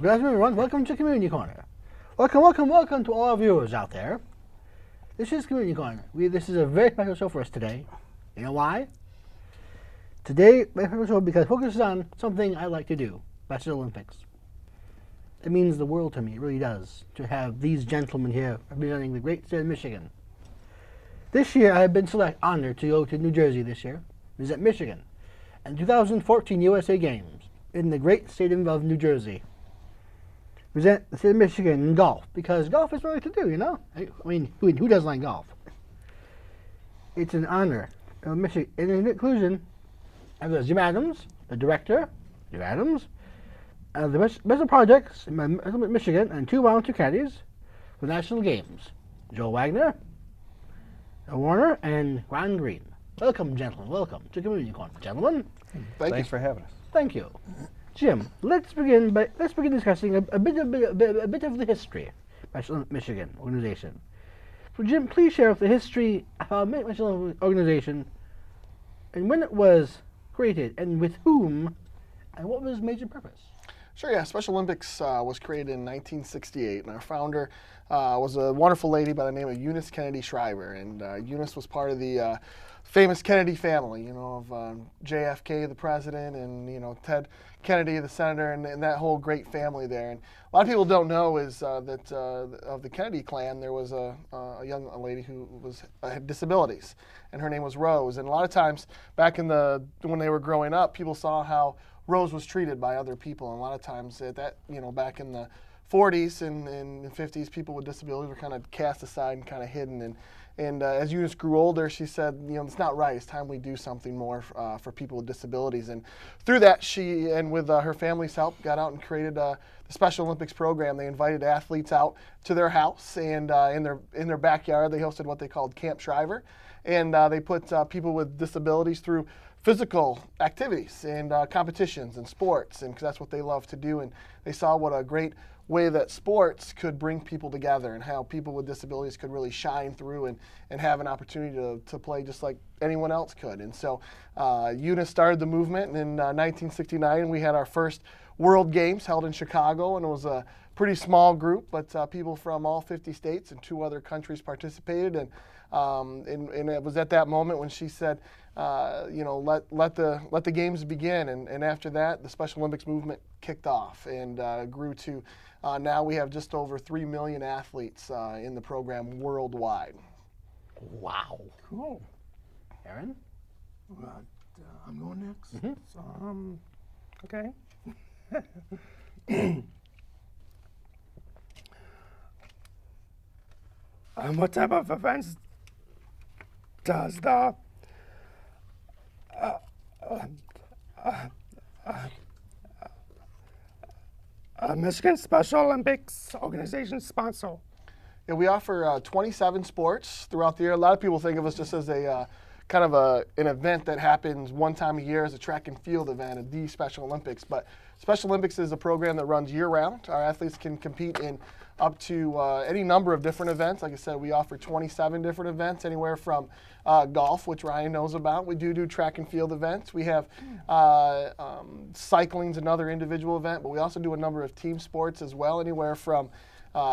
Good afternoon, everyone. Welcome to Community Corner. Welcome to all our viewers out there. This is Community Corner. This is a very special show for us today. You know why? Today, my special show because it focuses on something I like to do, Special Olympics. It means the world to me, it really does, to have these gentlemen here representing the great state of Michigan. This year, I have been honored to go to New Jersey this year, visit Michigan, and 2014 USA Games in the great state of New Jersey. Present the state of Michigan in golf, because golf is what I like to do, you know? I mean, who doesn't like golf? It's an honor of Michigan. In inclusion, I have Jim Adams, the director, Jim Adams, the special projects in Michigan, and 2 volunteer caddies for national games, Joe Wagner, Warner, and Ron Green. Welcome, gentlemen. Welcome to Community Corner, gentlemen. Thanks for having us. Thank you, Jim. Let's begin discussing a bit of the history of the Michigan organization. So, Jim, please share the history of the Michigan organization and when it was created, and with whom, and what was its major purpose. Sure, yeah. Special Olympics was created in 1968, and our founder was a wonderful lady by the name of Eunice Kennedy Shriver. And Eunice was part of the famous Kennedy family, you know, of JFK, the president, and, you know, Ted Kennedy, the senator, and that whole great family there. And a lot of people don't know is that of the Kennedy clan, there was a young lady who had disabilities, and her name was Rose. And a lot of times back when they were growing up, people saw how Rose was treated by other people, and a lot of times at that, you know, back in the 40s and 50s, people with disabilities were kind of cast aside and kind of hidden. And as Eunice grew older, she said, you know, it's not right. It's time we do something more for people with disabilities. And through that, she, and with her family's help, got out and created the Special Olympics program. They invited athletes out to their house, and in their backyard, they hosted what they called Camp Shriver. And they put people with disabilities through physical activities and competitions and sports, and 'cause that's what they love to do. And they saw what a great way that sports could bring people together, and how people with disabilities could really shine through and have an opportunity to play just like anyone else could. And so Eunice started the movement, and in 1969 we had our first World Games held in Chicago, and it was a pretty small group, but people from all 50 states and 2 other countries participated. And it was at that moment when she said, you know, let the games begin. And after that, the Special Olympics movement kicked off and grew to now we have just over 3 million athletes in the program worldwide. Wow. Cool. Aaron? I'm going next. Mm-hmm. So, okay. What type of events does the Michigan Special Olympics organization sponsor? Yeah, we offer 27 sports throughout the year. A lot of people think of us just as a kind of an event that happens one time a year as a track and field event at the Special Olympics. But Special Olympics is a program that runs year-round. Our athletes can compete in up to any number of different events. Like I said, we offer 27 different events, anywhere from golf, which Ryan knows about. We do track and field events. We have cycling's another individual event, but we also do a number of team sports as well, anywhere from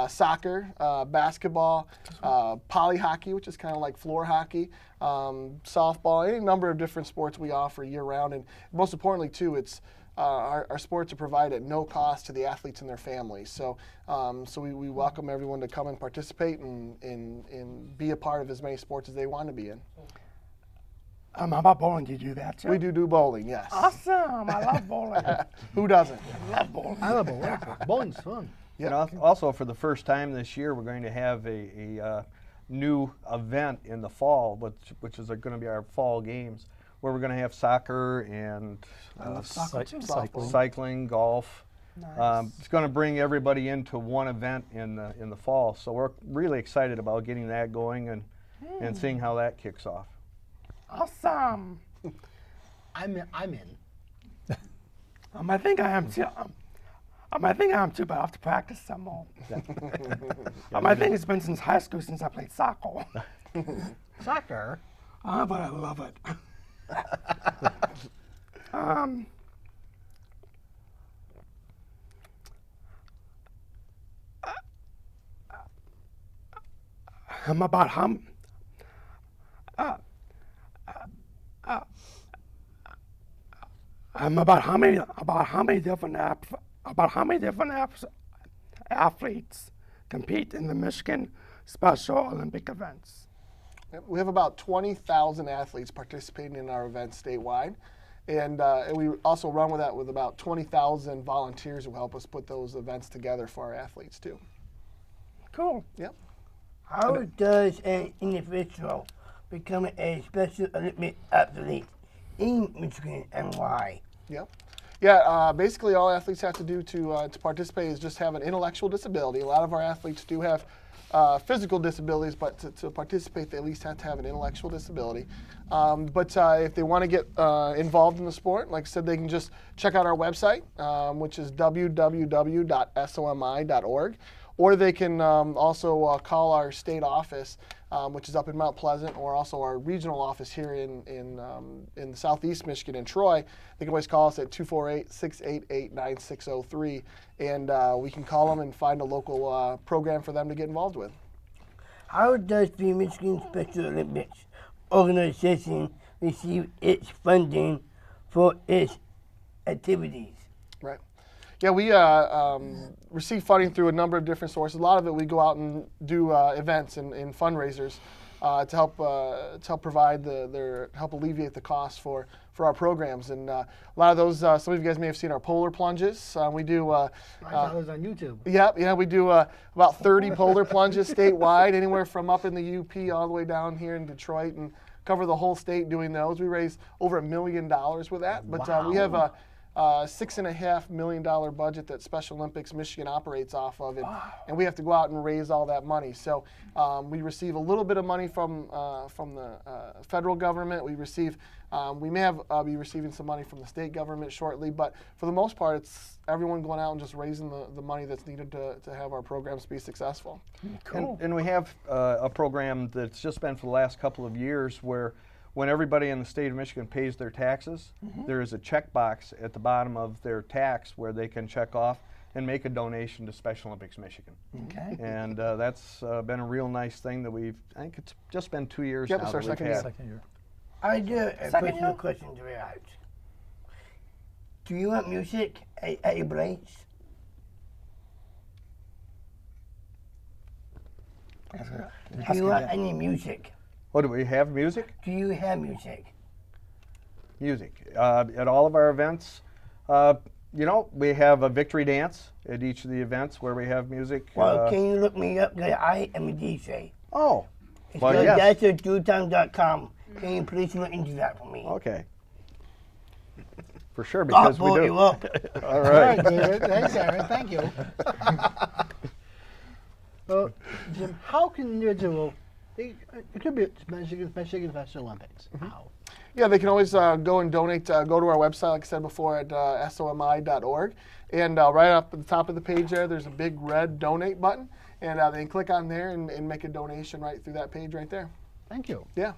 soccer, basketball, poly hockey, which is kind of like floor hockey, softball, any number of different sports we offer year-round. And most importantly, too, it's our sports are provided at no cost to the athletes and their families. So we welcome everyone to come and participate and be a part of as many sports as they want to be in. How about bowling? Do you do that too? We do bowling, yes. Awesome. I love bowling. Who doesn't? I love bowling. I love bowling. Bowling's fun. You know, also for the first time this year, we're going to have a new event in the fall, which is going to be our fall games, where we're going to have soccer and cycling, golf. Nice. It's going to bring everybody into one event in the fall. So we're really excited about getting that going and seeing how that kicks off. Awesome. I'm in. I think I am too. I think I am too, but I have to practice some more. I think it's been since high school since I played soccer. Soccer? But I love it. About how different athletes compete in the Michigan Special Olympic events? We have about 20,000 athletes participating in our events statewide. And we also run with that with about 20,000 volunteers who help us put those events together for our athletes too. Cool. Yep. How does an individual become a Special Olympic athlete in Michigan and why? Yep. Yeah, basically all athletes have to do to participate is just have an intellectual disability. A lot of our athletes do have physical disabilities, but to participate they at least have to have an intellectual disability. But if they want to get involved in the sport, like I said, they can just check out our website, which is www.somi.org. Or they can also call our state office, which is up in Mount Pleasant, or also our regional office here in southeast Michigan in Troy. They can always call us at 248-688-9603, and we can call them and find a local program for them to get involved with. How does the Michigan Special Olympics organization receive its funding for its activities? Right. Yeah, we receive funding through a number of different sources. A lot of it we go out and do events and fundraisers to help provide help alleviate the costs for our programs. And a lot of those, some of you guys may have seen our polar plunges. We do. I saw those on YouTube. Yeah, we do about 30 polar plunges statewide, anywhere from up in the UP all the way down here in Detroit, and cover the whole state doing those. We raise over $1 million with that, but we have a $6.5 million budget that Special Olympics Michigan operates off of, and we have to go out and raise all that money. So we receive a little bit of money from the federal government. We receive, we may be receiving some money from the state government shortly, but for the most part, it's everyone going out and just raising the money that's needed to have our programs be successful. Cool. And we have a program that's just been for the last couple of years where when everybody in the state of Michigan pays their taxes, there is a checkbox at the bottom of their tax where they can check off and make a donation to Special Olympics Michigan. Okay. And that's been a real nice thing that I think it's just been 2 years Yep, now it's our that we've second had. year. Second year. I do a Second personal year? question to ask. Do you want music at your breaks? Do you want any music? Oh, do we have music? Do you have music? Music. At all of our events, we have a victory dance at each of the events where we have music. Well, can you look me up? Because I am a DJ. Oh, It's well, yes. That's at DoTime.com. Can you please look into that for me? Okay. For sure, I'll because we pull do. you up. All All right. right, David. Thanks, Aaron. Thank you. Well, Jim, how can an individual contribute to Michigan Special Olympics? How? Yeah, they can always go and donate. Go to our website, like I said before, at somi.org. And right up at the top of the page there's a big red donate button. And they can click on there and make a donation right through that page right there. Thank you. Yeah.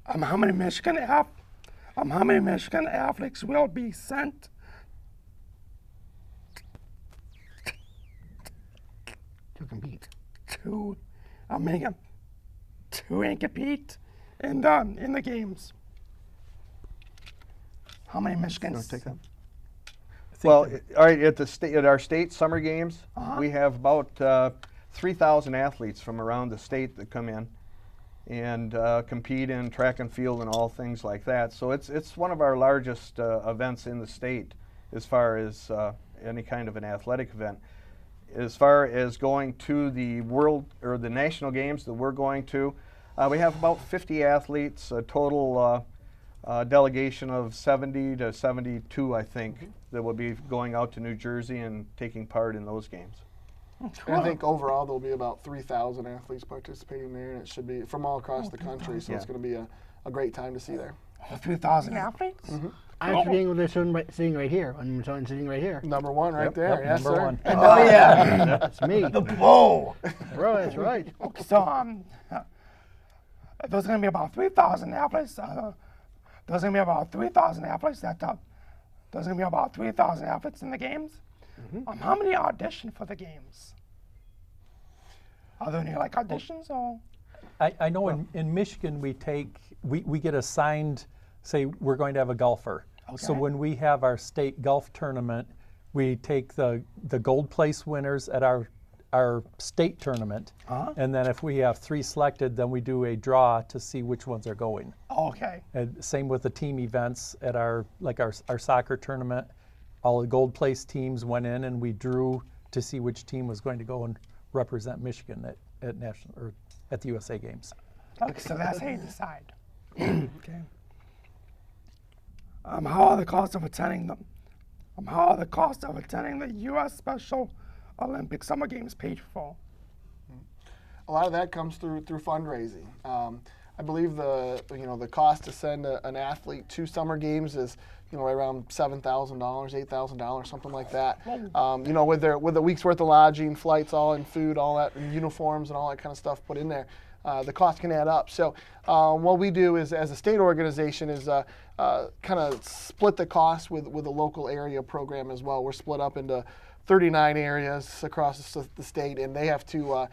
How many Michigan athletes will be sent To compete. to compete in the games? How many Michigans? Take that. Well, all right. At our state summer games, we have about 3,000 athletes from around the state that come in and compete in track and field and all things like that. So it's one of our largest events in the state as far as any kind of an athletic event. As far as going to the world or the national games that we're going to, we have about 50 athletes, a total delegation of 70 to 72, I think, that will be going out to New Jersey and taking part in those games. And I think overall there'll be about 3,000 athletes participating there, and it should be from all across the country. So it's going to be a great time to see there. 3,000 athletes? I'm seeing what they're sitting right here. I'm sitting right here. Number one right there. Yep, yes, number sir. one. Oh, yeah. That's me. The bull. Bro, that's right. Okay, so there's going to be about 3,000 athletes. There's going to be about 3,000 athletes. There's going to be about 3,000 athletes in the games. How many audition for the games? Are there any like auditions or? I know in Michigan we get assigned, say we're going to have a golfer. So Okay. when we have our state golf tournament, we take the gold place winners at our state tournament, and then if we have 3 selected, then we do a draw to see which ones are going. Okay. And same with the team events at our soccer tournament. All the gold place teams went in, and we drew to see which team was going to go and represent Michigan at national or at the USA Games. Okay, so that's how you decide. Okay. How are the costs of attending the U.S. Special Olympic Summer Games paid for? A lot of that comes through fundraising. I believe the cost to send an athlete to summer games is right around $7,000, $8,000, something like that. With a week's worth of lodging, flights, all in food, all that, and uniforms and all that kind of stuff put in there, the cost can add up. So what we do is, as a state organization, is kind of split the cost with a local area program as well. We're split up into 39 areas across the state, and they have to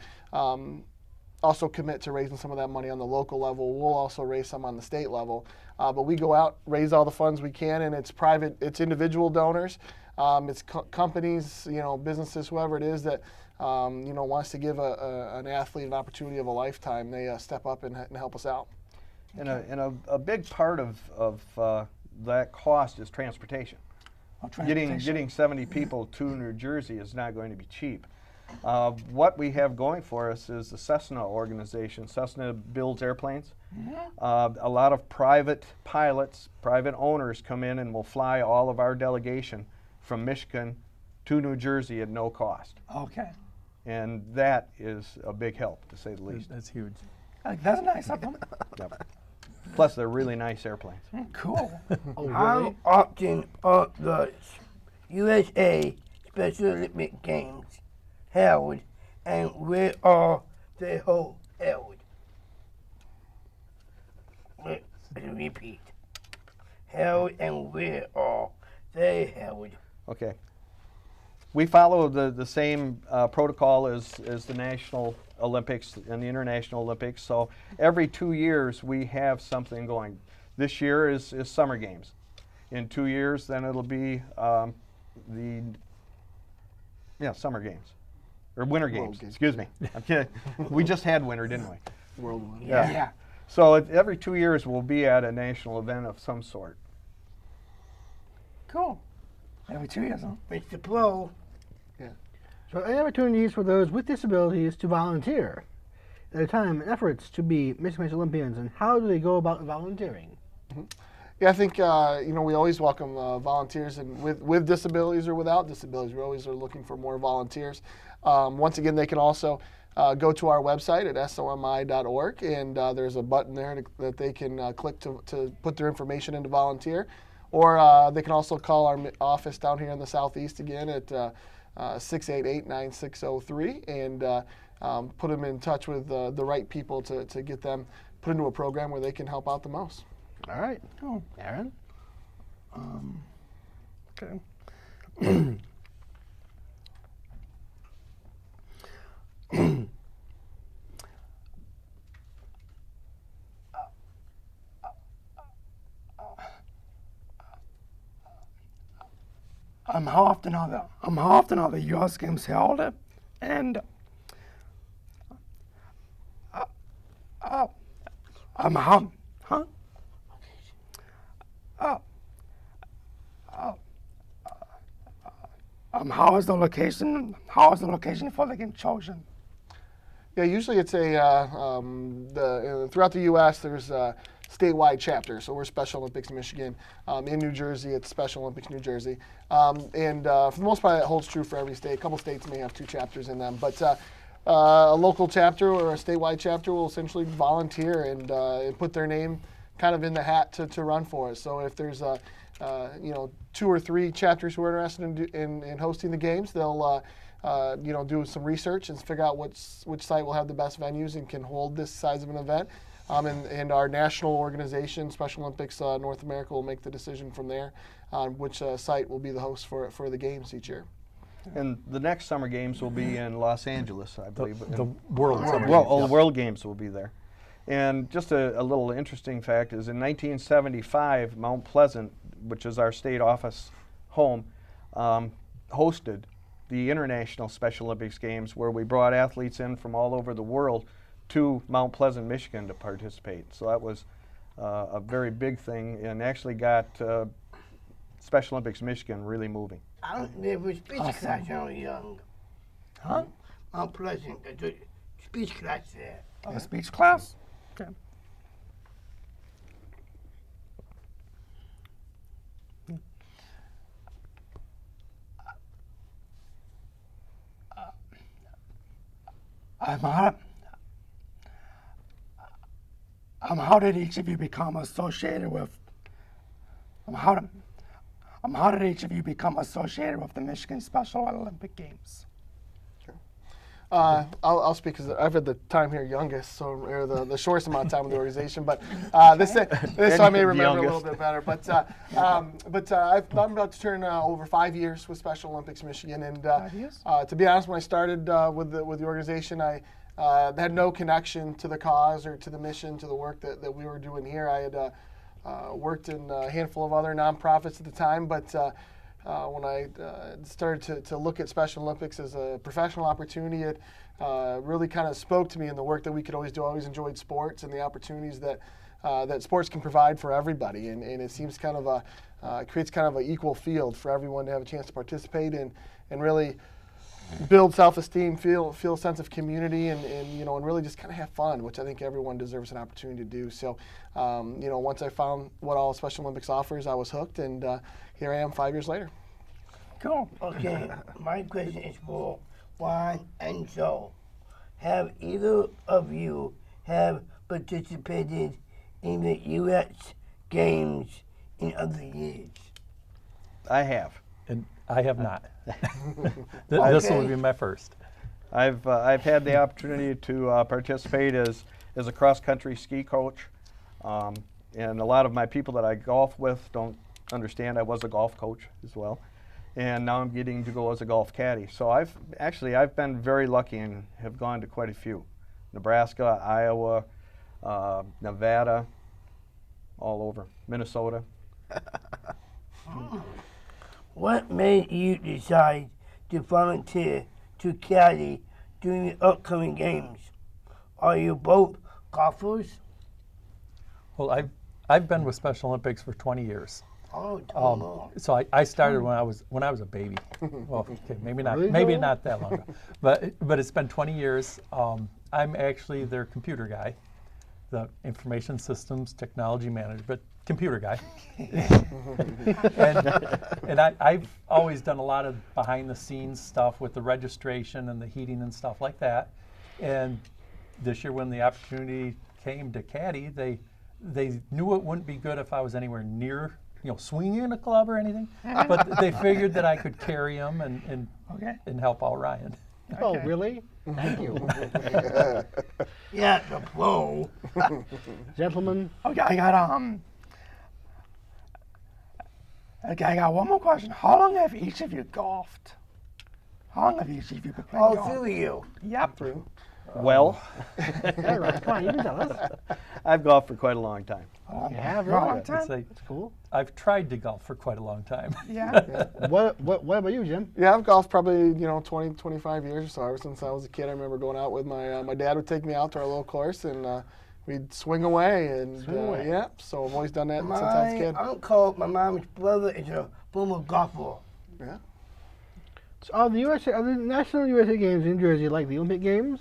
also commit to raising some of that money on the local level. We'll also raise some on the state level. But we go out, raise all the funds we can, and it's private, it's individual donors, it's companies, businesses, whoever it is that wants to give an athlete an opportunity of a lifetime. They step up and help us out. And a big part of that cost is transportation. Getting 70 people to New Jersey is not going to be cheap. What we have going for us is the Cessna organization. Cessna builds airplanes. A lot of private pilots, private owners come in and will fly all of our delegation from Michigan to New Jersey at no cost. Okay. And that is a big help, to say the least. That's huge. That's nice of them. Yep. Plus, they're really nice airplanes. Cool. How often are the USA Special Olympic Games held, and where are they held? Repeat. Held, and where are they held? Okay. We follow the same protocol as the National Olympics and the International Olympics. So every 2 years we have something going. This year is Summer Games. In 2 years, then it'll be Summer Games. Or Winter Games, excuse me. I'm kidding. We just had winter, didn't we? World one. Yeah. So every 2 years we'll be at a national event of some sort. Cool. Every 2 years, huh? Mr. Pro, So any opportunities for those with disabilities to volunteer, their time and efforts to be Michigan Olympians, and how do they go about volunteering? Yeah, I think we always welcome volunteers, and with disabilities or without disabilities, we always are looking for more volunteers. Once again, they can also go to our website at somi.org, and there's a button there that they can click to put their information in to volunteer, or they can also call our office down here in the southeast again at 688-9603, and put them in touch with the right people to get them put into a program where they can help out the most. All right. Cool. Aaron? Okay. How often are the U.S. Games held? And how is the location for the game chosen? Yeah, usually it's throughout the U.S. there's statewide chapters. So we're Special Olympics Michigan. In New Jersey, it's Special Olympics New Jersey. And for the most part, that holds true for every state. A couple states may have 2 chapters in them, but a local chapter or a statewide chapter will essentially volunteer and put their name kind of in the hat to run for us. So if there's 2 or 3 chapters who are interested in hosting the games, they'll do some research and figure out which site will have the best venues and can hold this size of an event. And our national organization, Special Olympics North America, will make the decision from there on which site will be the host for the games each year. And the next Summer Games will be in Los Angeles, I believe. The World Summer Well, Games, all yeah. the World Games will be there. And just a little interesting fact is in 1975, Mount Pleasant, which is our state office home, hosted the International Special Olympics Games, where we brought athletes in from all over the world to Mount Pleasant, Michigan to participate. So that was a very big thing and actually got Special Olympics Michigan really moving. I don't never speech class when I was young. Huh? Mount Pleasant, I took speech class there. A speech class? Okay. How did each of you become associated with? How did each of you become associated with the Michigan Special Olympic Games? I'll speak because I've had the time here youngest, so or the shortest amount of time with the organization. But this so I may remember a little bit better. But I'm about to turn over 5 years with Special Olympics Michigan, and 5 years? to be honest, when I started with the organization, I had no connection to the cause or to the mission, to the work that we were doing here. I had worked in a handful of other nonprofits at the time, but when I started to look at Special Olympics as a professional opportunity, it really kind of spoke to me in the work that we could always do. I always enjoyed sports and the opportunities that that sports can provide for everybody, and it seems kind of creates kind of an equal field for everyone to have a chance to participate and really build self-esteem, feel a sense of community, and really just kind of have fun, which I think everyone deserves an opportunity to do. So, once I found what all Special Olympics offers, I was hooked, and here I am 5 years later. Cool. Okay, my question is for Juan and Joe. Have either of you have participated in the U.S. Games in other years? I have. And I have not. This will be my first. I've had the opportunity to participate as a cross-country ski coach, and a lot of my people that I golf with don't understand I was a golf coach as well, and now I'm getting to go as a golf caddy. So I've been very lucky and have gone to quite a few: Nebraska, Iowa, Nevada, all over, Minnesota. What made you decide to volunteer to caddy during the upcoming games? Are you both golfers? Well, I've been with Special Olympics for 20 years. Oh, tell me more. So I started when I was a baby. Well, okay, maybe not that long ago, but it's been 20 years. I'm actually their computer guy, the information systems technology manager, but computer guy. and I've always done a lot of behind the scenes stuff with the registration and the heating and stuff like that. And this year when the opportunity came to caddy, they knew it wouldn't be good if I was anywhere near, swinging a club or anything, but they figured that I could carry them and help out Ryan. Oh, really? Thank you. Yeah, the flow. Gentlemen, Okay, I got one more question. How long have each of you golfed? How long have each of you been playing All golf? three of you. Yep. Well, all right, come on, you can tell us. I've golfed for quite a long time. You have, For a long really? time? That's cool. I've tried to golf for quite a long time. Yeah. What about you, Jim? Yeah, I've golfed probably 20, 25 years or so. Ever since I was a kid, I remember going out with my dad would take me out to our little course, and we'd swing away. And yeah, so I've always done that since I was a kid. My uncle, my mom's brother, is a former golfer. Yeah. So are the National USA Games in Jersey like the Olympic Games?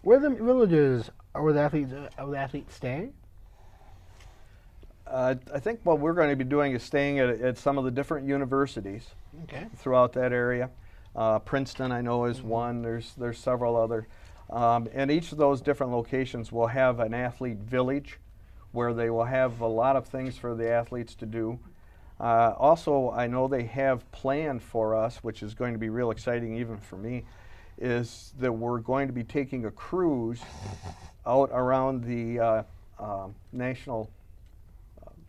Where are the villages where the athletes stay? I think what we're going to be doing is staying at some of the different universities throughout that area. Princeton, I know, is one. There's several other. And each of those different locations will have an athlete village where they will have a lot of things for the athletes to do. Also, I know they have planned for us, which is going to be real exciting even for me, is that we're going to be taking a cruise out around the national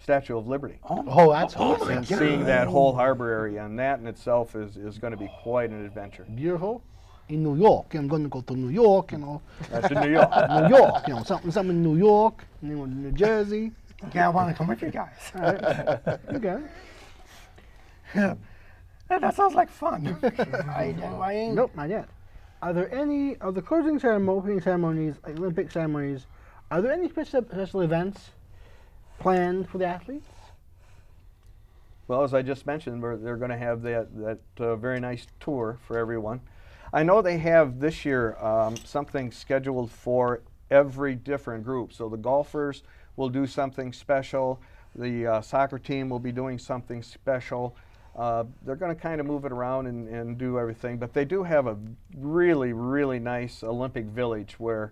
Statue of Liberty. Oh, that's awesome. And seeing that whole harbor area, and that in itself is going to be quite an adventure. Beautiful. In New York, I'm going to go to New York, you know. That's in New York. New York, you know, something in New York, and then New Jersey. Yeah, I want to come with you guys. Okay. Yeah, that sounds like fun. Are you done, Ryan? Nope, not yet. Are there any of the closing ceremony, opening ceremonies, like Olympic ceremonies, are there any special events planned for the athletes? Well, as I just mentioned, they're going to have that very nice tour for everyone. I know they have this year something scheduled for every different group. So the golfers will do something special. The soccer team will be doing something special. They're going to kind of move it around and do everything. But they do have a really, really nice Olympic village where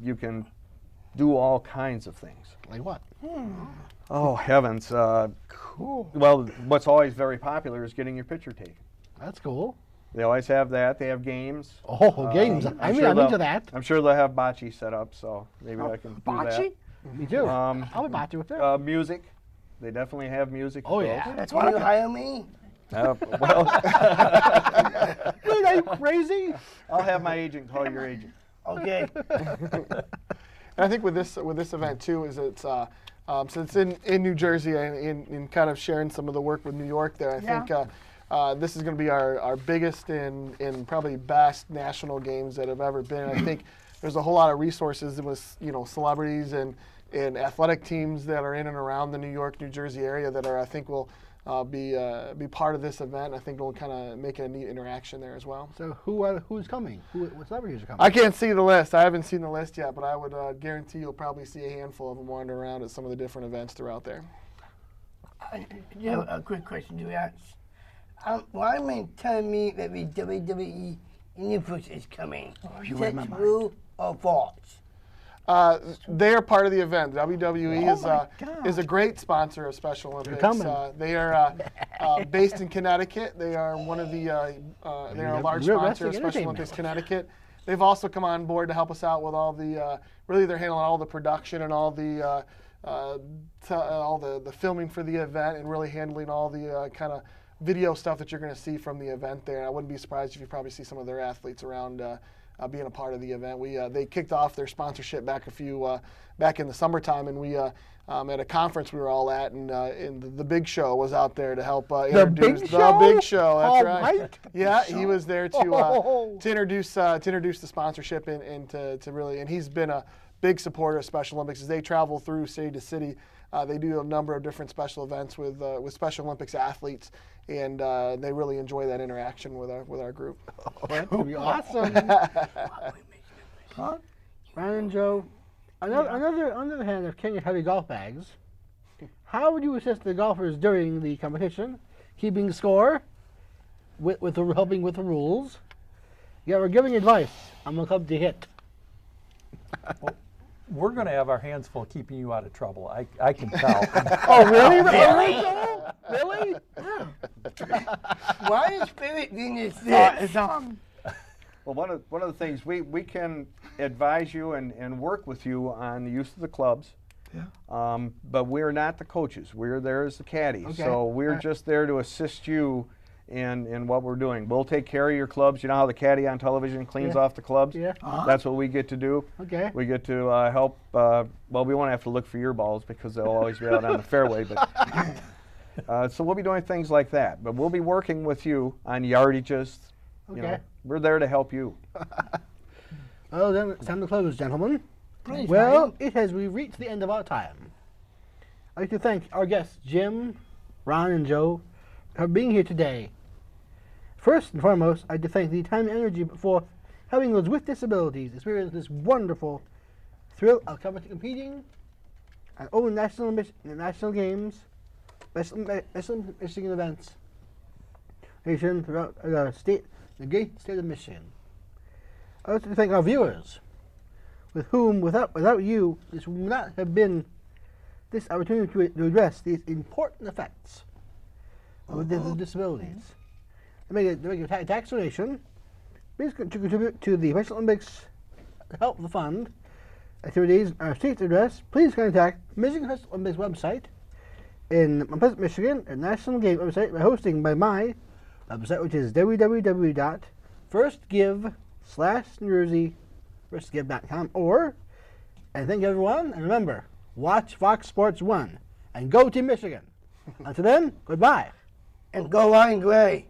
you can do all kinds of things. Like what? Oh, heavens. Cool. Well, what's always very popular is getting your picture taken. That's cool. They always have that. They have games. Oh, games. I'm sure into that. I'm sure they'll have bocce set up, so maybe I can do Bocce? Me too. that. I'll be bocce with them. Music. They definitely have music. Oh, for yeah. those. That's Can you hire me? Well, Are you crazy? I'll have my agent call your agent. Okay. And I think with this event too is it's since in New Jersey and in kind of sharing some of the work with New York there, I think this is going to be our biggest and probably best national games that have ever been. I think there's a whole lot of resources with celebrities and athletic teams that are in and around the New York, New Jersey area that I think will be part of this event. I think it'll kind of make a neat interaction there as well. So who's coming? What celebrities are coming? I can't see the list. I haven't seen the list yet, but I would guarantee you'll probably see a handful of them wandering around at some of the different events throughout there. You have a quick question to ask. Why am I telling me that the WWE Universe is coming? you Is read that my true or false? They are part of the event. WWE Oh is a great sponsor of Special Olympics. coming. They are based in Connecticut. They are one of the they are a large Real sponsor of wrestling Special entertainment. Olympics Connecticut. They've also come on board to help us out with all the really they're handling all the production and all the filming for the event and really handling all the kind of video stuff that you're going to see from the event there. And I wouldn't be surprised if you probably see some of their athletes around being a part of the event. They kicked off their sponsorship back in the summertime, and we at a conference we were all at, and the Big Show was out there to help introduce Big the Show? Big Show. That's All right. right. Yeah, he was there to Oh. to introduce the sponsorship and to really, and he's been a big supporter of Special Olympics as they travel through city to city. They do a number of different special events with Special Olympics athletes, and they really enjoy that interaction with our group. That's gonna be awesome. Ryan and Joe, on the other hand of carrying heavy golf bags, how would you assist the golfers during the competition, keeping score, helping with the rules? Yeah, we're giving advice on the club to hit. We're going to have our hands full keeping you out of trouble. I can tell. Oh, really? Really? Why is Spirit doing this? Well, one of the things we can advise you and work with you on the use of the clubs. Yeah. But we're not the coaches. We're there as the caddies. Okay. So we're just there to assist you in what we're doing. We'll take care of your clubs. You know how the caddy on television cleans off the clubs? Yeah. That's what we get to do. Okay. We get to help. Well, we won't have to look for your balls because they'll always be out on the fairway. But so we'll be doing things like that. But we'll be working with you on yardages. You know, Okay. we're there to help you. Well, then it's time to close, gentlemen. Please, Well, we've reached the end of our time. I'd like to thank our guests, Jim, Ron, and Joe, for being here today. First and foremost, I'd like to thank the time and energy for helping those with disabilities experience this wonderful thrill of competing at own national games, national Michigan events, nation throughout the great state of Michigan. I'd like to thank our viewers, with whom, without you, this would not have been this opportunity to address these important effects of disabilities. To make a tax donation, please contribute to the Special Olympics Help the Fund activities on our state address. Please contact Michigan Special Olympics website in Pleasant, Michigan, a national game website by hosting by my website, which is www.firstgive/NewJersey.com. And thank you, everyone. And remember, watch Fox Sports 1 and go to Michigan. Until then, goodbye. And go Lion Gray.